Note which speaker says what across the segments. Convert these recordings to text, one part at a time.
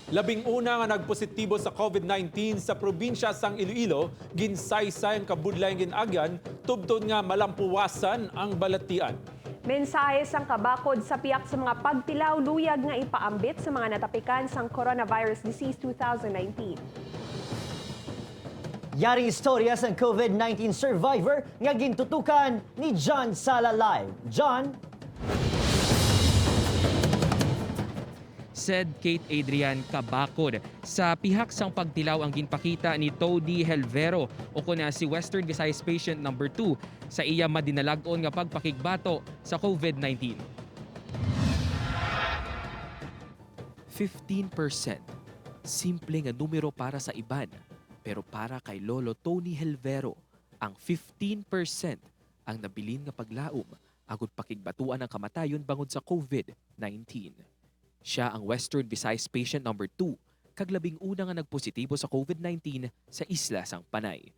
Speaker 1: Labing-una nga nagpositibo sa COVID-19 sa probinsya sang Iloilo, ginsaysay ang kabudlay ginagyan, tubtod nga malampuwasan ang balatian.
Speaker 2: Mensahe sang kabakod sa piyak sa mga pagtilaw luyag nga ipaambit sa mga natapikan sang coronavirus disease 2019.
Speaker 3: Yaring istorya sa COVID-19 survivor nga gintutukan ni John Sala Live. John?
Speaker 4: Said Kate Adrian Kabakod. Sa pihak sang pagtilaw ang ginpakita ni Tody Helvero o kuna si Western Visayas patient number 2 sa iya madinalagon nga pagpakigbato sa COVID-19. 15%. Simple nga numero para sa iban. Pero para kay Lolo Tony Helvero, ang 15% ang nabilin nga paglaom agud pakigbatuan ang kamatayon bangod sa COVID-19. Siya ang Western Visayas patient number 2, kaglabing una nga nagpositibo sa COVID-19 sa isla sang Panay.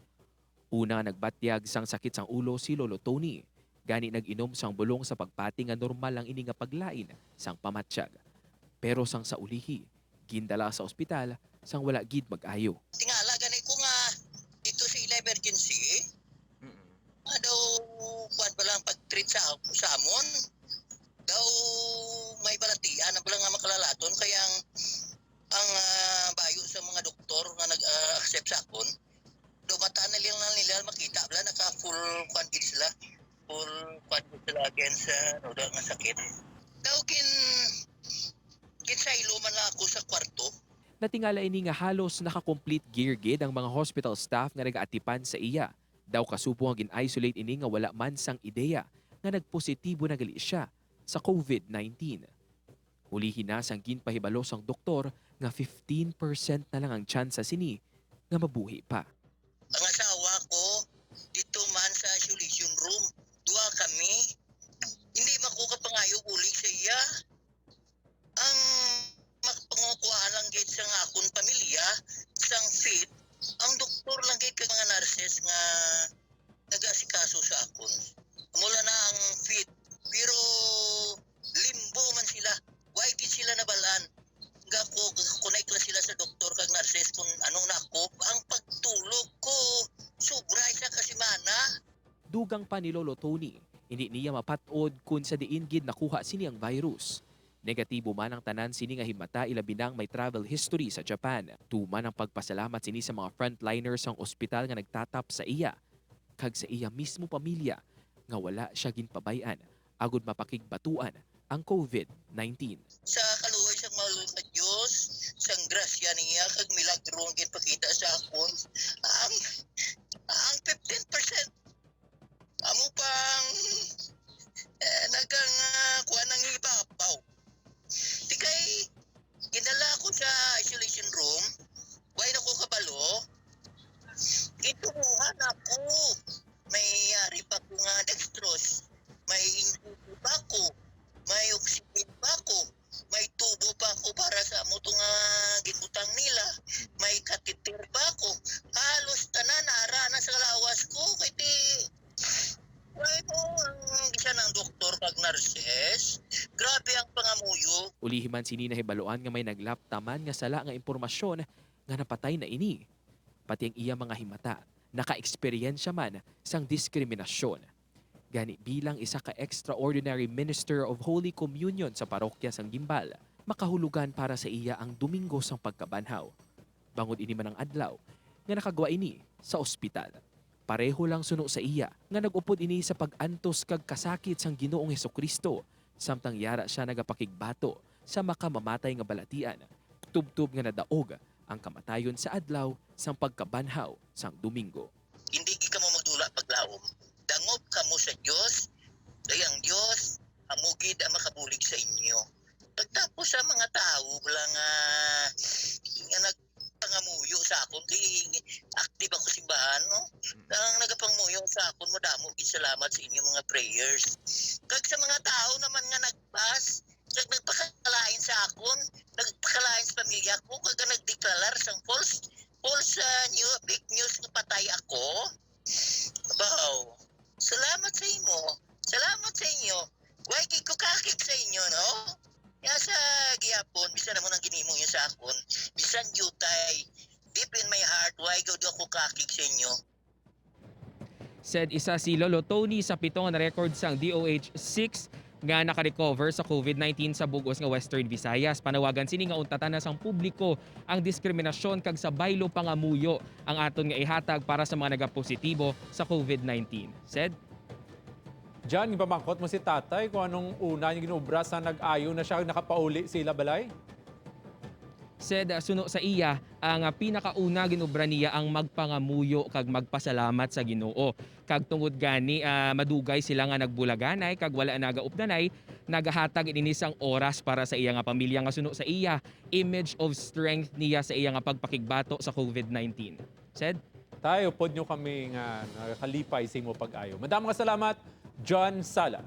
Speaker 4: Una nga nagbatyag sang sakit sang ulo si Lolo Tony, gani nag-inom sang bulong sa pagpati nga normal ang ini nga paglain sang pamatsyag. Pero sang sa ulihi, gindala sa ospital sang wala gid mag-ayo.
Speaker 5: Tingala gani ko nga dito sa emergency. Daw kuan pa lang pag-treat sa amon. Daw may balatian na pala nga makalalaton kaya ang bayo sa mga doktor nga nag-accept sa akon. Daw mata na nila makita bala naka full kuan gid sila. Full kuan gid sila against nga sakit. Daw saylo man lang ako sa kwarto.
Speaker 4: Natingala ini nga halos naka-complete gear gid ang mga hospital staff nga nag-atipan sa iya. Daw kasupo ang gin-isolate ini nga wala man sang ideya nga nagpositibo na gali siya sa COVID-19. Ulihin na sang ginpahibalo sang doktor nga 15% na lang ang tsansa sini nga mabuhi pa.
Speaker 5: Ang asawa ko dito man sa isolation room. Duha kami. Hindi makukapangayo uli sa iya. Ang makapangukuha lang gate sa akong pamilya, sang fit, ang doktor lang gate kay mga nurses nga nag-asikaso sa akon. Mula na ang fit, pero limbo man sila. Why di sila nabalaan? Connect lang sila sa doktor kag nurses kung anong nako. Ang pagtulog ko, sobra isa kasimana.
Speaker 4: Dugang pa ni Lolo Tony, hindi niya mapatod kung sa diin gid nakuha sini ang virus. Negatibo man ang tanan sini nga himata ilabinang may travel history sa Japan. Tuman ang pagpasalamat sini sa mga frontliners ang ospital nga nagtatap sa iya. Kag sa iya mismo pamilya nga wala siya ginpabayan agud mapakigbatuan ang COVID-19.
Speaker 5: Sa kaluoy sa mga sa Diyos, sang grasya niya kag milagro ang ginpakita sa akon, ang 15% amo pang nagang kuha ng ibabaw. Tikay, ginala ko sa isolation room, why na ko kabalo, gitubuhan ako. May ari pa ko nga dextrose, may infusion pa ko, may oxygen pa ko, may tubo pa ko para sa mo nga ginbutang nila, may catheter pa ko, halos tanan ara na sa lawas ko, kay ti why mo ang isa ng doktor kag nurses, grabe ang pangamuyo.
Speaker 4: Ulihiman sini nahibaluan nga may naglaptaman nga sala nga impormasyon nga napatay na ini. Pati ang iya mga himata, naka-eksperyensya man sang diskriminasyon. Gani bilang isa ka extraordinary minister of Holy Communion sa parokya sang Gimbal, makahulugan para sa iya ang Domingo sang pagkabanhaw. Bangod ini man ang adlaw nga nakagawa ini sa ospital. Pareho lang suno sa iya nga nag-upod ini sa pag-antos kag kasakit sang Ginoong Hesukristo samtang yara siya nagapakigbato sa makamamatay nga balatian. Tubtub nga nadaog ang kamatayon sa adlaw sang pagkabanhaw sang Domingo.
Speaker 5: Hindi ka mo magdula paglaom. Dangob ka mo sa Diyos, dayang Diyos, amugid ang makabulig sa inyo. Pagtapos sa mga tao, walang nga nagpangamuyo sa akon, kay active ako simbahan, no? Ang nagapangmuyo sa akon, madamo, salamat sa inyong mga prayers. Kag sa mga tao naman nga nagpas, nagpakalain sa akon, nagpakalain sa pamilya ko, kag nagdeklarar sang false fake news nga patay ako. Wow. Salamat sa inyo. Salamat sa inyo. Why ko kakik sa inyo, no? Kaya sa gihapon, bisa naman ang ginimo yun sa akon. Yan jutay. Deep in my heart, why go do ako kakig sa inyo?
Speaker 4: Said isa si Lolo Tony sa 7 nga record sang DOH-6 nga naka-recover sa COVID-19 sa bugos nga Western Visayas. Panawagan sini nga untatan na sang publiko ang diskriminasyon kag sa baylo pangamuyo ang aton nga ihatag para sa mga nagapositibo sa COVID-19. Said,
Speaker 1: John, ipamangkot mo si tatay kung anong una niya ginubra sa nag-ayo na siya nakapauli sila balay?
Speaker 4: said suno sa iya ang pinakauna ginubra niya ang magpangamuyo kag magpasalamat sa Ginoo. Kag tungod gani madugay sila nga nagbulaganay kag wala nagaupdanay, nagahatag ini sang oras para sa iya nga pamilya nga suno sa iya image of strength niya sa iya nga pagpakigbato sa COVID-19. Said,
Speaker 1: Tayo, pod nyo kami nga nakakalipay sa imo pag-ayo. Madamang salamat, John Sala.